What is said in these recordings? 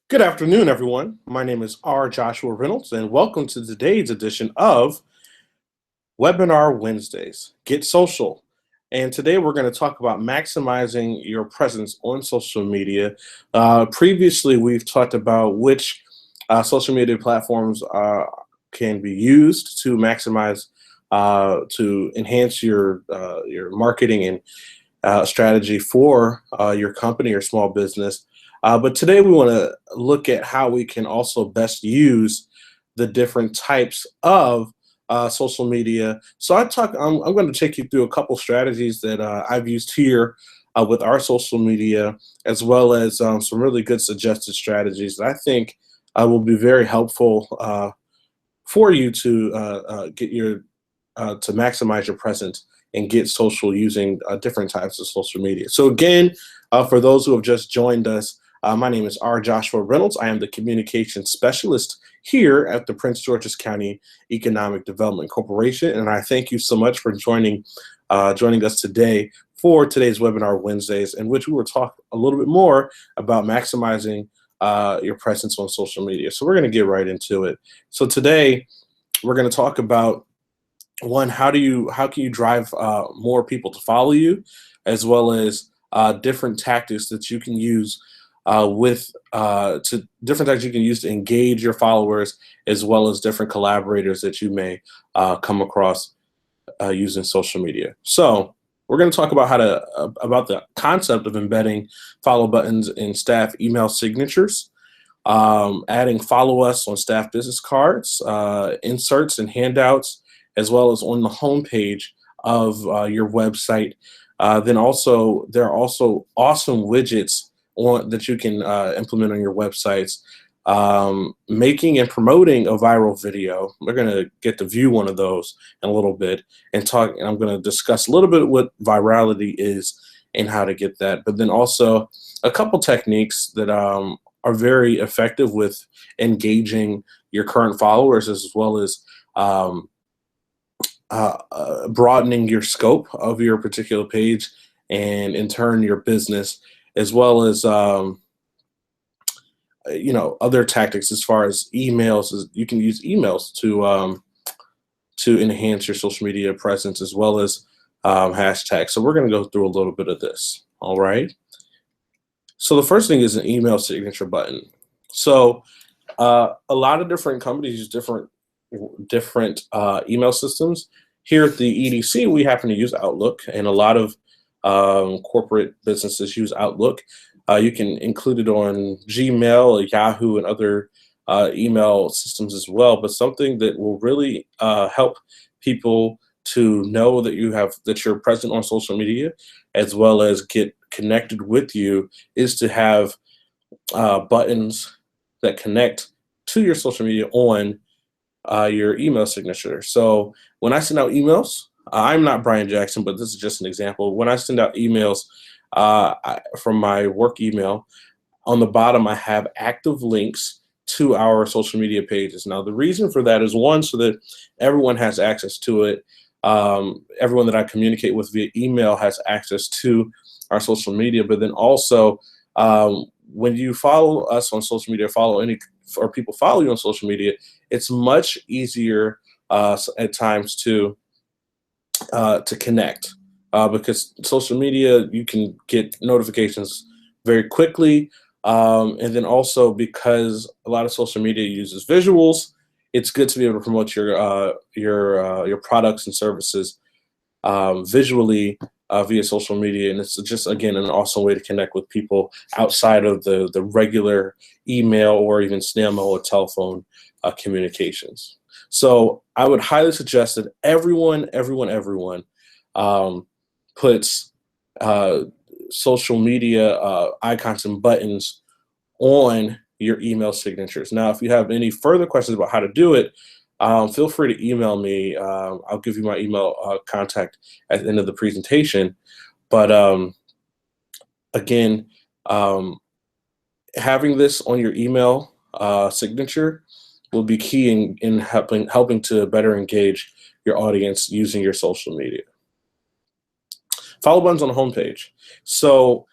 Good afternoon, everyone. My name is R. Joshua Reynolds, and welcome to today's edition of Webinar Wednesdays. Get social. And today we're going to talk about maximizing your presence on social media. Previously, we've talked about which social media platforms can be used to maximize, to enhance your marketing and strategy for your company or small business. But today we want to look at how we can also best use the different types of social media. So I'm going to take you through a couple strategies that I've used here with our social media, as well as some really good suggested strategies that I think will be very helpful for you to get your to maximize your presence and get social using different types of social media. So again, for those who have just joined us, my name is R. Joshua Reynolds. I am the communications specialist here at the Prince George's County Economic Development Corporation, and I thank you so much for joining us today for today's Webinar Wednesdays, in which we will talk a little bit more about maximizing your presence on social media. So we're going to get right into it. So today we're going to talk about one, how can you drive more people to follow you, as well as different tactics that you can use different tactics you can use to engage your followers, as well as different collaborators that you may come across using social media. So we're going to talk about about the concept of embedding follow buttons in staff email signatures, adding follow us on staff business cards, inserts and handouts, as well as on the homepage of your website. Then also, there are also awesome widgets that you can implement on your websites. Making and promoting a viral video. We're going to get to view one of those in a little bit and I'm going to discuss a little bit what virality is and how to get that. But then also a couple techniques that are very effective with engaging your current followers, as well as broadening your scope of your particular page, and in turn your business, as well as other tactics as far as emails. You can use emails to enhance your social media presence, as well as hashtags. So we're going to go through a little bit of this. All right. So the first thing is an email signature button. So a lot of different companies use different email systems. Here at the EDC, we happen to use Outlook, and a lot of corporate businesses use Outlook. You can include it on Gmail, Yahoo, and other email systems as well. But something that will really help people to know that you're present on social media, as well as get connected with you, is to have buttons that connect to your social media on your email signature. So when I send out emails, I'm not Brian Jackson, but this is just an example. When I send out emails from my work email, on the bottom I have active links to our social media pages. Now the reason for that is, one, so that everyone has access to it. Everyone that I communicate with via email has access to our social media, but then also when you follow us on social media, or people follow you on social media, it's much easier at times to connect, because social media, you can get notifications very quickly, and then also because a lot of social media uses visuals, it's good to be able to promote your products and services visually via social media. And it's just, again, an awesome way to connect with people outside of the regular email or even snail mail or telephone communications. So I would highly suggest that everyone puts social media icons and buttons on your email signatures. Now, if you have any further questions about how to do it, feel free to email me. I'll give you my email contact at the end of the presentation. But again, having this on your email signature will be key in helping to better engage your audience using your social media. Follow buttons on the homepage. So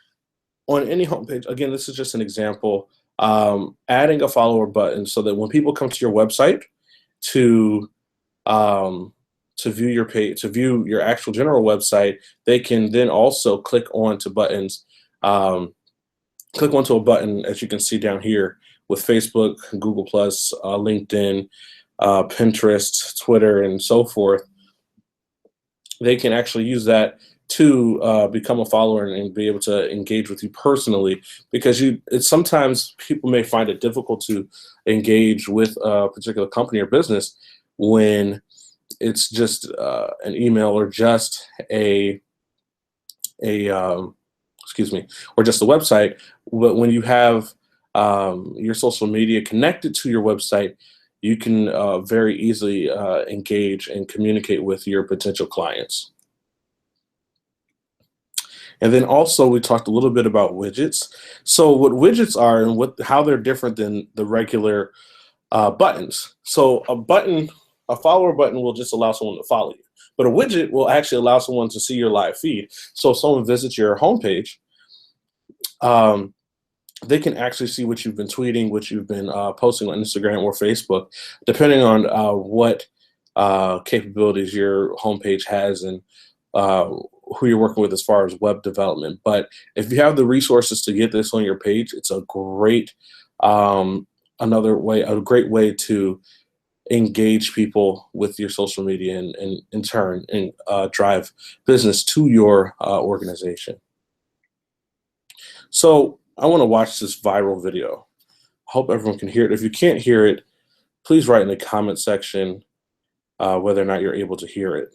on any homepage, again, this is just an example. adding a follower button so that when people come to your website to um, to view your page, to view your actual general website, they can then also click onto buttons. Click onto a button, as you can see down here, with Facebook, Google Plus, LinkedIn, Pinterest, Twitter, and so forth. They can actually use that to become a follower and be able to engage with you personally, because it's sometimes people may find it difficult to engage with a particular company or business when it's just an email or just a excuse me, or just a website. But when you have your social media connected to your website, you can very easily engage and communicate with your potential clients. And then also we talked a little bit about widgets. So what widgets are and how they're different than the regular buttons. So a follower button will just allow someone to follow you, but a widget will actually allow someone to see your live feed. So if someone visits your homepage, um, they can actually see what you've been tweeting, what you've been posting on Instagram or Facebook, depending on what capabilities your homepage has and uh, who you're working with as far as web development. But if you have the resources to get this on your page, it's a great a great way to engage people with your social media and in turn and drive business to your organization. So I want to watch this viral video. Hope everyone can hear it. If you can't hear it, please write in the comment section whether or not you're able to hear it.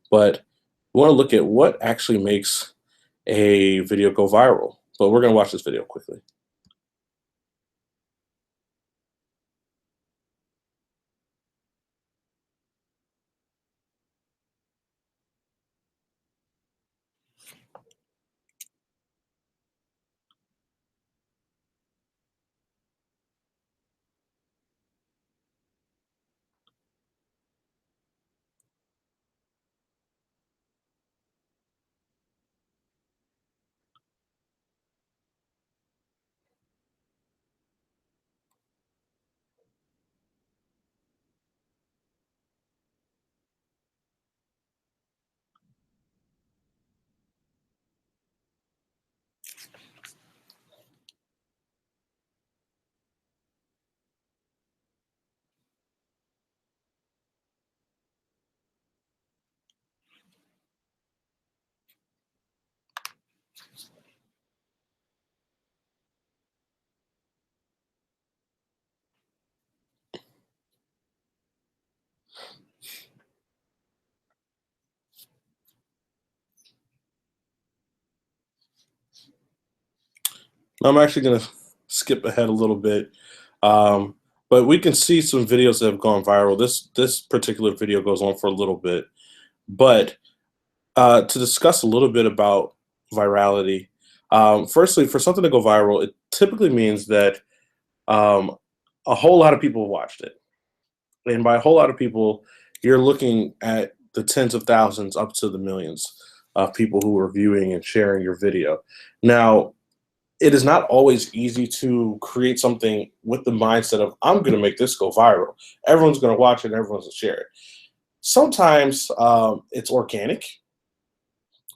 But we want to look at what actually makes a video go viral. But we're going to watch this video quickly. I'm actually going to skip ahead a little bit, um, but we can see some videos that have gone viral. This particular video goes on for a little bit, but to discuss a little bit about virality. Firstly, for something to go viral, it typically means that um, a whole lot of people watched it. And by a whole lot of people, you're looking at the tens of thousands up to the millions of people who are viewing and sharing your video. Now, it is not always easy to create something with the mindset of, I'm going to make this go viral. Everyone's going to watch it, everyone's going to share it. Sometimes it's organic,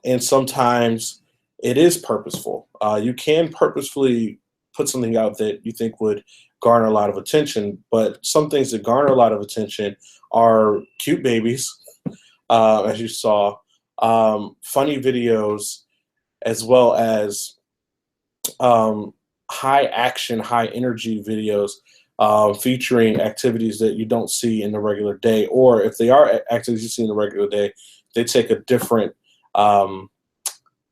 and sometimes it is purposeful. You can purposefully put something out that you think would garner a lot of attention, but some things that garner a lot of attention are cute babies, as you saw, funny videos, as well as high action, high energy videos featuring activities that you don't see in the regular day, or if they are activities you see in the regular day, they take um,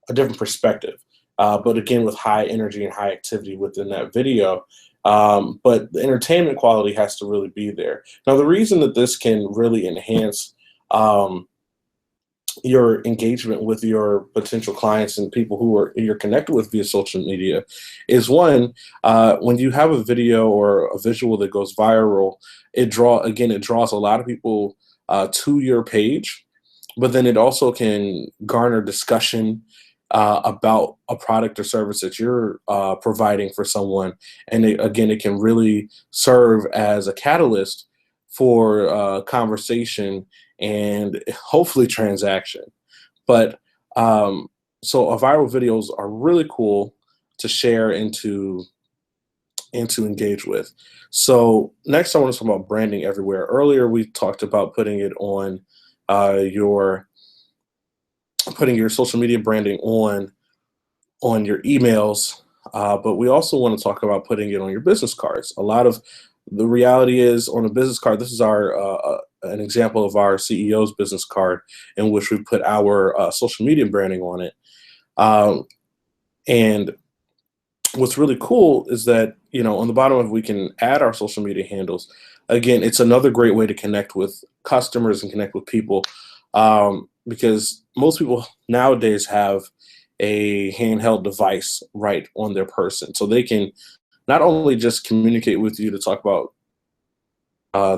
a different perspective. But again, with high energy and high activity within that video. But the entertainment quality has to really be there. Now, the reason that this can really enhance your engagement with your potential clients and people who are you're connected with via social media is one, when you have a video or a visual that goes viral, it draws a lot of people to your page, but then it also can garner discussion about a product or service that you're providing for someone. And again, it can really serve as a catalyst for conversation and hopefully transaction. But so viral videos are really cool to share and to engage with. So next, I want to talk about branding everywhere. Earlier, we talked about putting it on your putting your social media branding on your emails, but we also want to talk about putting it on your business cards. A lot of the reality is on a business card. This is our an example of our CEO's business card in which we put our social media branding on it. And what's really cool is that on the bottom of it, we can add our social media handles. Again, it's another great way to connect with customers and connect with people, because most people nowadays have a handheld device right on their person, so they can not only just communicate with you to talk about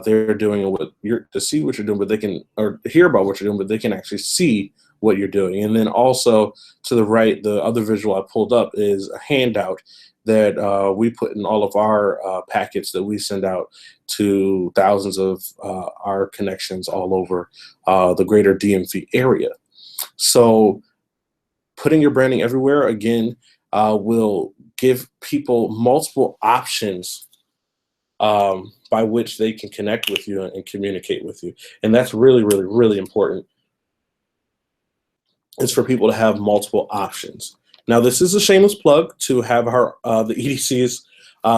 they're doing and what you're to see what you're doing, but they can or hear about what you're doing, but they can actually see what you're doing. And then also to the right, the other visual I pulled up is a handout that we put in all of our packets that we send out to thousands of our connections all over the greater DMV area. So putting your branding everywhere again will give people multiple options by which they can connect with you and communicate with you. And that's really, really, really important. It's for people to have multiple options. Now, this is a shameless plug to have our the EDC's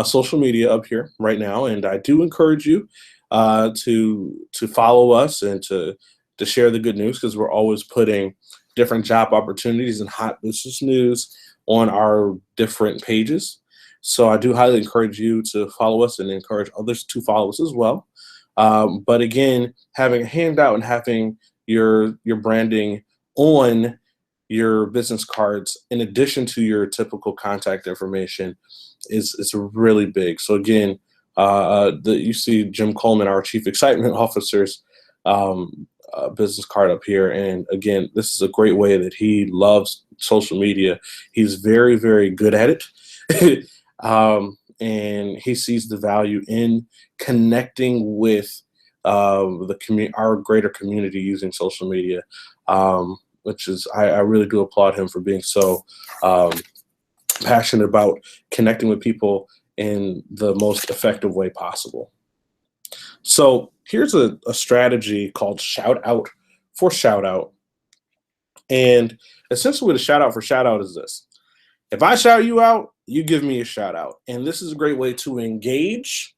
social media up here right now, and I do encourage you to follow us and to share the good news, because we're always putting different job opportunities and hot business news on our different pages. So I do highly encourage you to follow us and encourage others to follow us as well. But again, having a handout and having your branding on your business cards in addition to your typical contact information is really big. So again, you see Jim Coleman, our Chief Excitement Officer's business card up here. And again, this is a great way that he loves social media. He's very, very good at it. And he sees the value in connecting with our greater community using social media, which is I really do applaud him for being so passionate about connecting with people in the most effective way possible. So here's a strategy called Shoutout for Shoutout. And essentially what a Shoutout for Shoutout is this. If I shout you out, you give me a shout out. And this is a great way to engage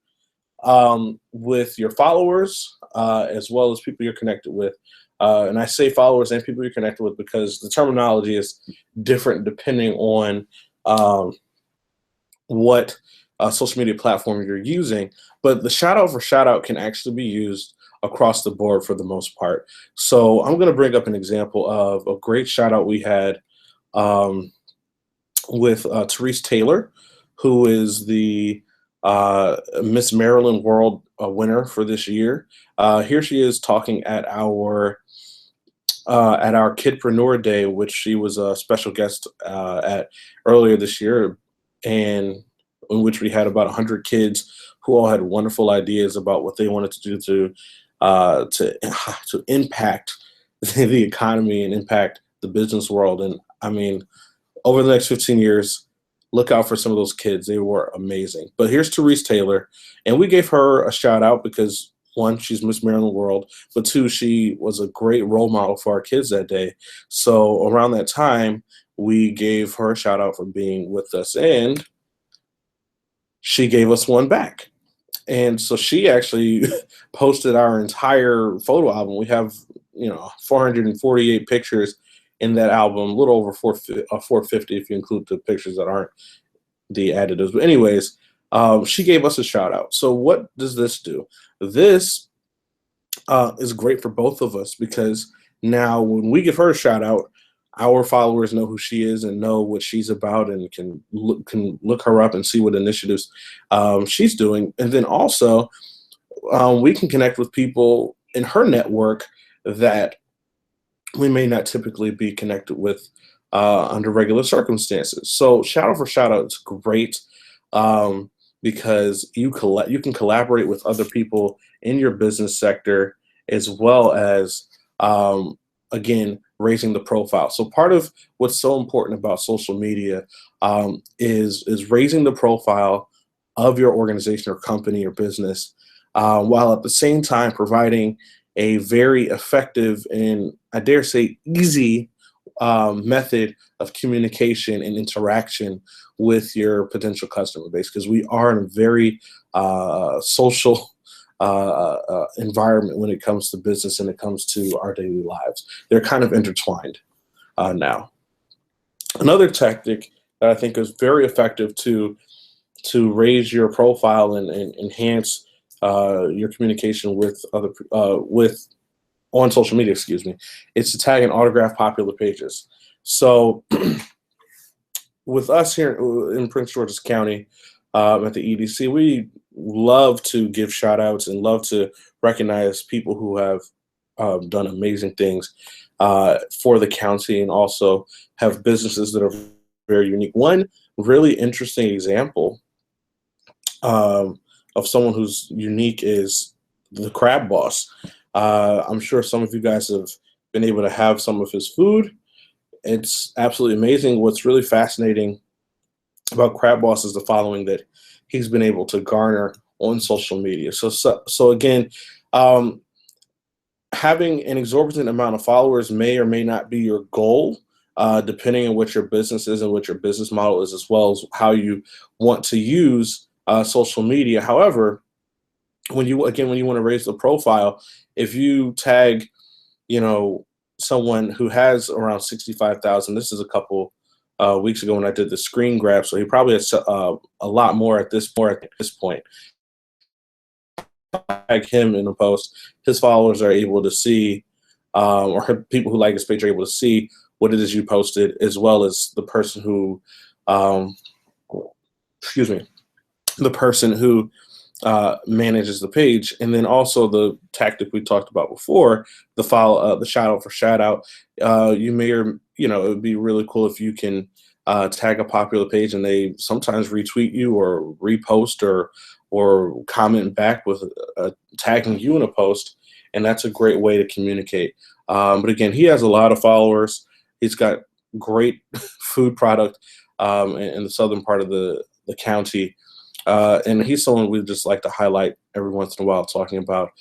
with your followers as well as people you're connected with. And I say followers and people you're connected with because the terminology is different depending on what social media platform you're using. But the shout out for shout out can actually be used across the board for the most part. So I'm going to bring up an example of a great shout out we had with Therese Taylor, who is the Miss Maryland World winner for this year. Here she is talking at our Kidpreneur Day, which she was a special guest at earlier this year, and in which we had about 100 kids who all had wonderful ideas about what they wanted to do to impact the economy and impact the business world. And I mean, over the next 15 years, look out for some of those kids. They were amazing. But here's Therese Taylor, and we gave her a shout out because one, she's Miss Maryland World, but two, she was a great role model for our kids that day. So around that time, we gave her a shout out for being with us, and she gave us one back. And so she actually posted our entire photo album. We have, 448 pictures in that album, a little over 450 if you include the pictures that aren't the additives. But anyways, she gave us a shout out. So what does this do? This is great for both of us because now when we give her a shout out, our followers know who she is and know what she's about and can look her up and see what initiatives she's doing. And then also we can connect with people in her network that we may not typically be connected with under regular circumstances. So Shoutout for Shoutout is great, um, because you can collaborate with other people in your business sector, as well as, um, again, raising the profile. So part of what's so important about social media, is raising the profile of your organization or company or business, while at the same time providing a very effective and, I dare say, easy, method of communication and interaction with your potential customer base, because we are in a very social environment when it comes to business and it comes to our daily lives. They're kind of intertwined now. Another tactic that I think is very effective to raise your profile and enhance your communication with with on social media, excuse me, it's to tag and autograph popular pages. So with us here in Prince George's County, at the EDC, we love to give shout outs and love to recognize people who have done amazing things for the county, and also have businesses that are very unique. One really interesting example of someone who's unique is the Crab Boss. I'm sure some of you guys have been able to have some of his food. It's absolutely amazing. What's really fascinating about Crab Boss is the following that he's been able to garner on social media. So again, um, having an exorbitant amount of followers may or may not be your goal, depending on what your business is and what your business model is, as well as how you want to use social media. However, when you want to raise the profile, if you tag, you know, someone who has around 65,000, this is a couple weeks ago when I did the screen grab, so he probably has a lot more at this point. Tag him in a post, his followers are able to see, people who like his page are able to see what it is you posted, as well as the person who, um, excuse me, the person who manages the page. And then also the tactic we talked about before, the shout out for shout out. You may, or it would be really cool if you can tag a popular page and they sometimes retweet you or repost or comment back with tagging you in a post, and that's a great way to communicate. But again, he has a lot of followers. He's got great food product in the southern part of the county. And he's someone we just like to highlight every once in a while, talking about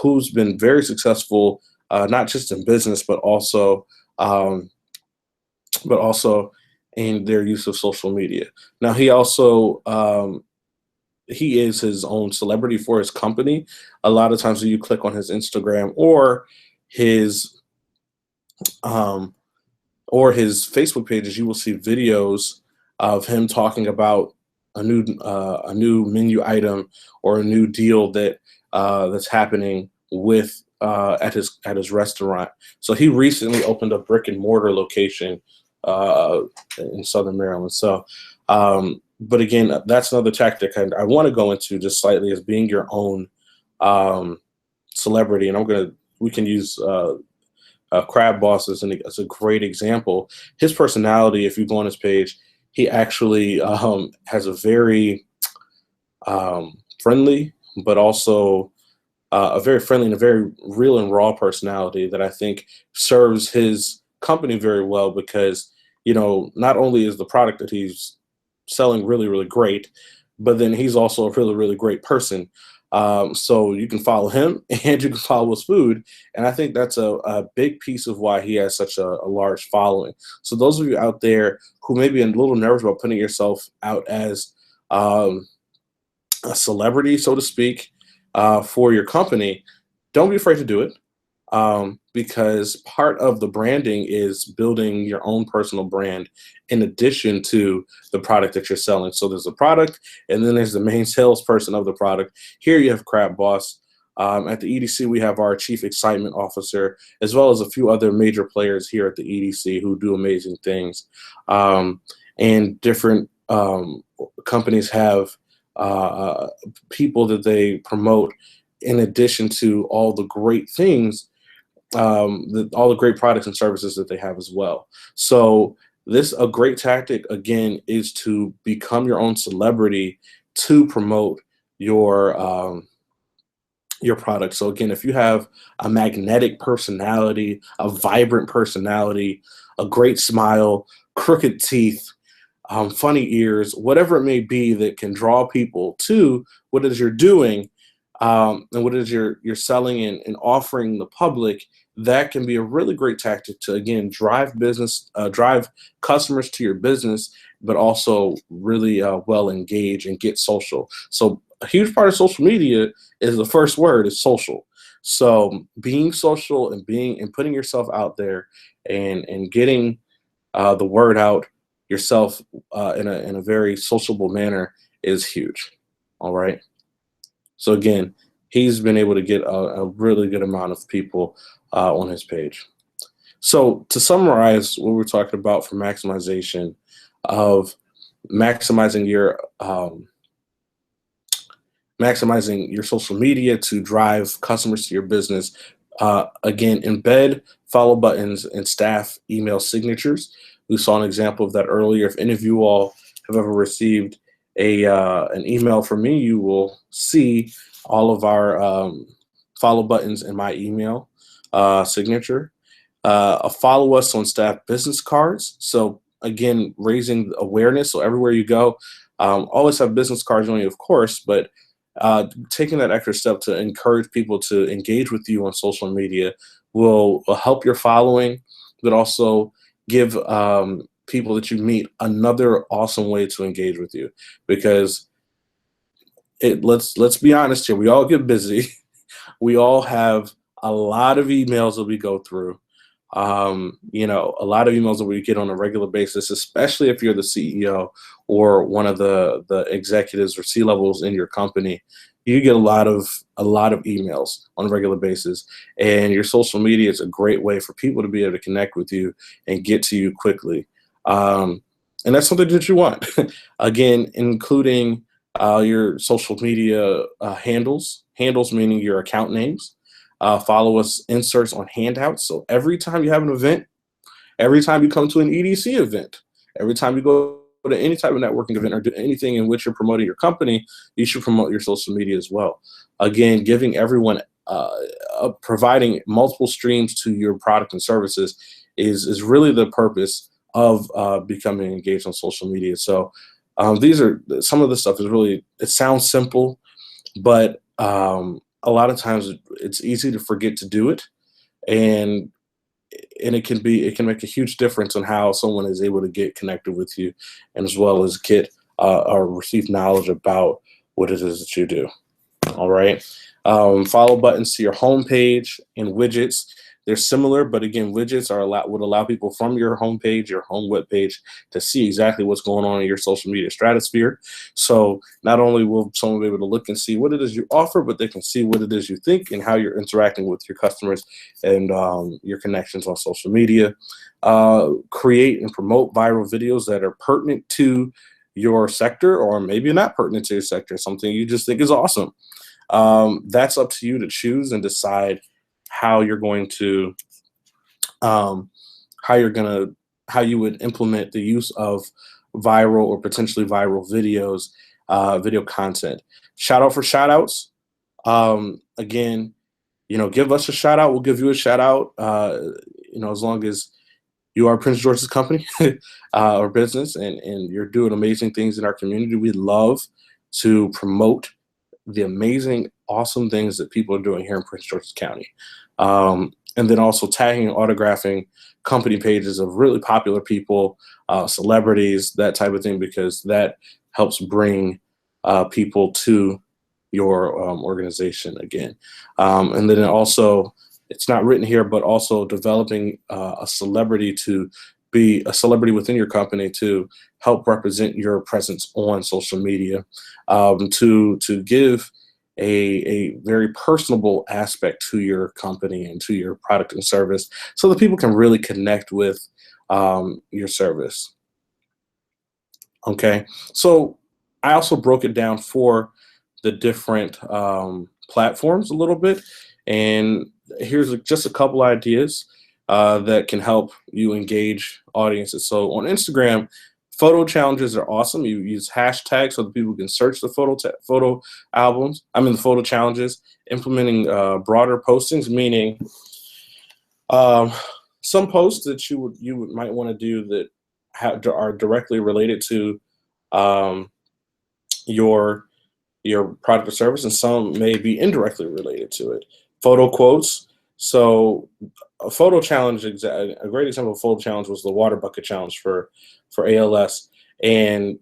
who's been very successful, not just in business, um, but also in their use of social media. Now, he is his own celebrity for his company. A lot of times when you click on his Instagram his um, or his Facebook pages, you will see videos of him talking about a new menu item or a new deal that's happening with at his restaurant. So he recently opened a brick and mortar location uh, in Southern Maryland. So, but again, that's another tactic I want to go into just slightly, is being your own um, celebrity. And we can use Crab Boss as a great example. His personality, if you go on his page, he actually has a very friendly, but also a very friendly and a very real and raw personality that I think serves his company very well, because not only is the product that he's selling really, really great, but then he's also a really, really great person. So you can follow him and you can follow his food. And I think that's a big piece of why he has such a large following. So those of you out there who may be a little nervous about putting yourself out as um, a celebrity, so to speak, for your company, don't be afraid to do it. Because part of the branding is building your own personal brand in addition to the product that you're selling. So there's a product, and then there's the main salesperson of the product. Here you have Crab Boss. At the EDC, we have our Chief Excitement Officer, as well as a few other major players here at the EDC who do amazing things. And different companies have people that they promote in addition to all the great things, all the great products and services that they have as well. So a great tactic again is to become your own celebrity to promote your your product. So again, if you have a magnetic personality, a vibrant personality, a great smile, crooked teeth, funny ears, whatever it may be that can draw people to what it is you're doing, and what it is you're selling and offering the public, that can be a really great tactic to again drive customers to your business, but also really well engage and get social. So a huge part of social media is the first word is social. So being social and being and putting yourself out there and getting the word out yourself in a very sociable manner is huge. All right. So again, he's been able to get a really good amount of people on his page. So to summarize what we're talking about for maximization of maximizing your maximizing your social media to drive customers to your business. Again, embed follow buttons and staff email signatures. We saw an example of that earlier. If any of you all have ever received an email from me, you will see all of our follow buttons in my email signature. Follow us on staff business cards. So again, raising awareness. So everywhere you go, always have business cards on you, of course, but taking that extra step to encourage people to engage with you on social media will help your following, but also give people that you meet another awesome way to engage with you. Because let's be honest here, we all get busy. We all have a lot of emails that we go through. A lot of emails that we get on a regular basis, especially if you're the CEO or one of the executives or C levels in your company. You get a lot of emails on a regular basis, and your social media is a great way for people to be able to connect with you and get to you quickly. And that's something that you want. Again, including your social media handles meaning your account names. Follow us inserts on handouts. So every time you have an event, every time you come to an EDC event, every time you go to any type of networking event or do anything in which you're promoting your company, you should promote your social media as well. Again, giving everyone, providing multiple streams to your product and services is really the purpose of becoming engaged on social media. So these are some of the stuff is really, it sounds simple, but a lot of times it's easy to forget to do it, and it can make a huge difference on how someone is able to get connected with you, and as well as get or receive knowledge about what it is that you do. All right. Follow buttons to your homepage and widgets. They're similar, but again, widgets would allow people from your homepage, your home web page, to see exactly what's going on in your social media stratosphere. So not only will someone be able to look and see what it is you offer, but they can see what it is you think and how you're interacting with your customers and your connections on social media. Create and promote viral videos that are pertinent to your sector, or maybe not pertinent to your sector, something you just think is awesome. That's up to you to choose and decide how you're going to um, how you're gonna how you would implement the use of viral or potentially viral videos, video content. Shout out for shout outs. Again, give us a shout out, we'll give you a shout out. As long as you are Prince George's company or business, and you're doing amazing things in our community, we love to promote the amazing, awesome things that people are doing here in Prince George's County. And then also tagging and autographing company pages of really popular people, celebrities, that type of thing, because that helps bring people to your organization again. And then also, it's not written here, but also developing a celebrity to be a celebrity within your company to help represent your presence on social media, to give a very personable aspect to your company and to your product and service, so that people can really connect with your service. Okay, so I also broke it down for the different platforms a little bit, and here's just a couple ideas. that can help you engage audiences. So on Instagram, photo challenges are awesome. You use hashtags so that people can search the photo albums. I mean the photo challenges. Implementing broader postings, meaning um, some posts that you might want to do that are directly related to um, your product or service, and some may be indirectly related to it. Photo quotes. So a photo challenge, a great example of a photo challenge was the water bucket challenge for ALS. And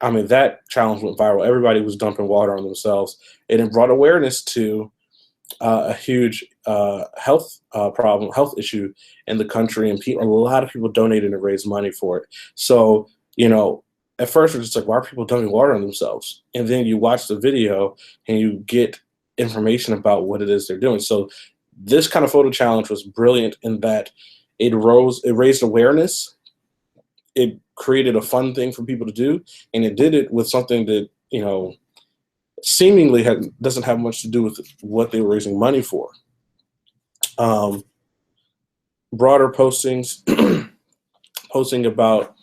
I mean, that challenge went viral. Everybody was dumping water on themselves, and it brought awareness to a huge health issue in the country, and a lot of people donated and raised money for it. So, at first we're just like, why are people dumping water on themselves? And then you watch the video and you get information about what it is they're doing. So this kind of photo challenge was brilliant in that it raised awareness, it created a fun thing for people to do, and it did it with something that seemingly doesn't have much to do with what they were raising money for. Broader postings, posting about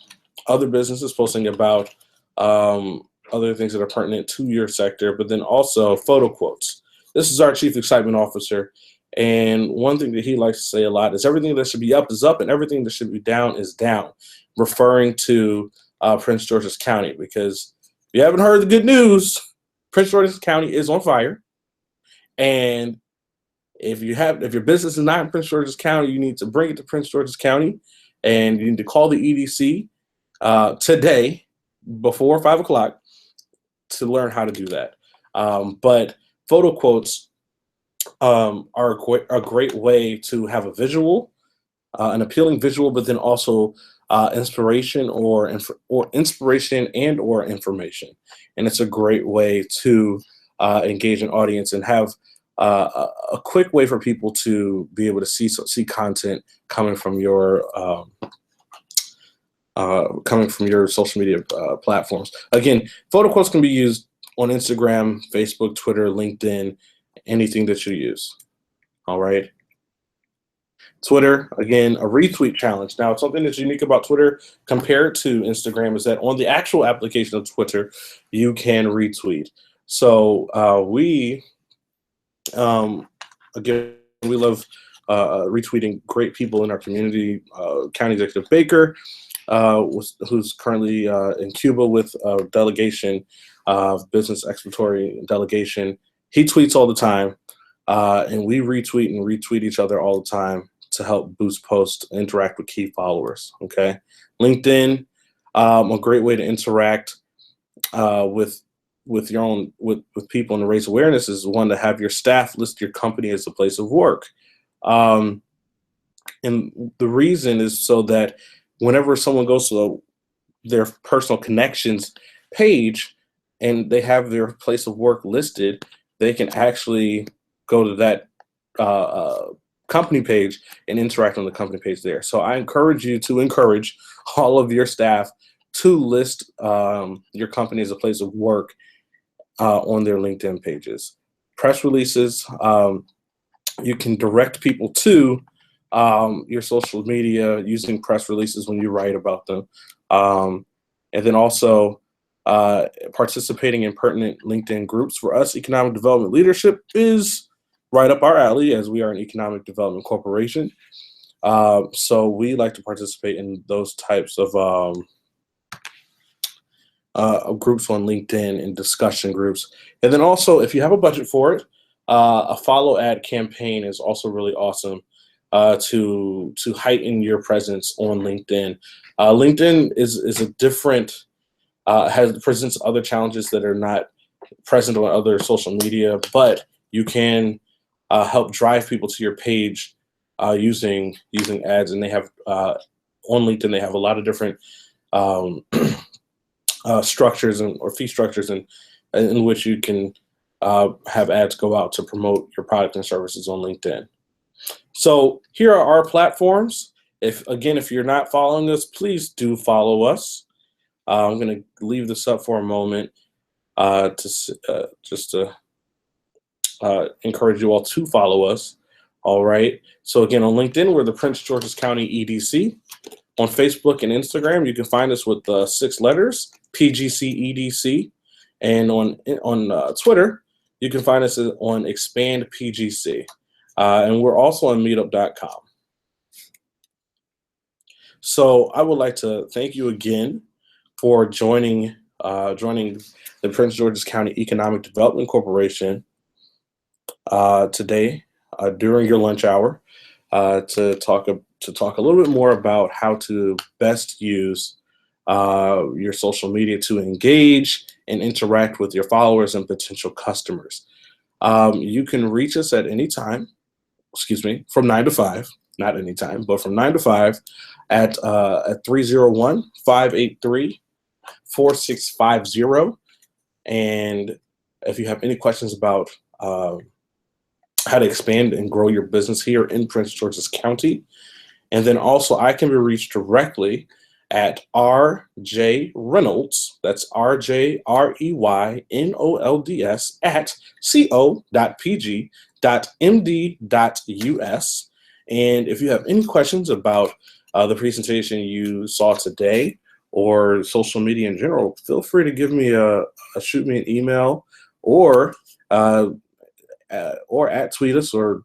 other businesses, posting about other things that are pertinent to your sector, but then also photo quotes. This is our Chief Excitement Officer, and one thing that he likes to say a lot is everything that should be up is up and everything that should be down is down, referring to Prince George's County, because if you haven't heard the good news, Prince George's County is on fire. And if your business is not in Prince George's County, you need to bring it to Prince George's County, and you need to call the EDC today before 5 o'clock to learn how to do that. But photo quotes are a great way to have a visual, an appealing visual, but then also inspiration or inspiration and or information. And it's a great way to engage an audience and have a quick way for people to be able to see content coming from your social media platforms. Again, photo quotes can be used on Instagram, Facebook, Twitter, LinkedIn, anything that you use. All right. Twitter, again, a retweet challenge. Now, something that's unique about Twitter compared to Instagram is that on the actual application of Twitter, you can retweet. So again, we love retweeting great people in our community. County Executive Baker, who's currently in Cuba with a delegation of business exploratory delegation. He tweets all the time, and we retweet and retweet each other all the time to help boost posts, interact with key followers. Okay, LinkedIn, a great way to interact with people and to raise awareness is one to have your staff list your company as a place of work. And the reason is so that whenever someone goes to their personal connections page and they have their place of work listed, they can actually go to that company page and interact on the company page there. So I encourage you to encourage all of your staff to list your company as a place of work on their LinkedIn pages. Press releases, you can direct people to your social media using press releases when you write about them. And then also participating in pertinent LinkedIn groups. For us, economic development leadership is right up our alley as we are an economic development corporation. So we like to participate in those types of groups on LinkedIn and discussion groups. And then also, if you have a budget for it, a follow ad campaign is also really awesome to heighten your presence on LinkedIn. LinkedIn is a different, presents other challenges that are not present on other social media, but you can help drive people to your page using ads. And they have on LinkedIn, they have a lot of different structures or fee structures in which you can have ads go out to promote your product and services on LinkedIn. So here are our platforms. If you're not following us, please do follow us. I'm going to leave this up for a moment to encourage you all to follow us. All right. So again, on LinkedIn, we're the Prince George's County EDC. On Facebook and Instagram, you can find us with 6 letters, PGC EDC. And on Twitter, you can find us on Expand PGC. And we're also on meetup.com. So I would like to thank you again for joining the Prince George's County Economic Development Corporation today during your lunch hour to talk a little bit more about how to best use your social media to engage and interact with your followers and potential customers. You can reach us at any time, from 9 to 5, not any time, but from 9 to 5 at 301-583-4650. And if you have any questions about how to expand and grow your business here in Prince George's County. And then also I can be reached directly at RJ Reynolds, that's RJREYNOLDS at co.pg.md.us. And if you have any questions about the presentation you saw today or social media in general, feel free to give me shoot me an email or tweet us or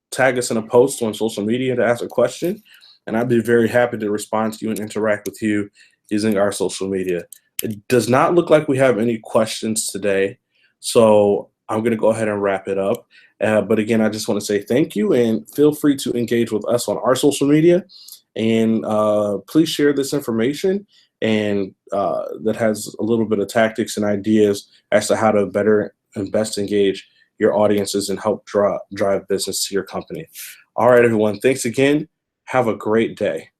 tag us in a post on social media to ask a question, and I'd be very happy to respond to you and interact with you using our social media. It does not look like we have any questions today, so I'm going to go ahead and wrap it up. But again, I just want to say thank you, and feel free to engage with us on our social media, and please share this information and that has a little bit of tactics and ideas as to how to better and best engage your audiences and help drive business to your company. All right, everyone. Thanks again. Have a great day.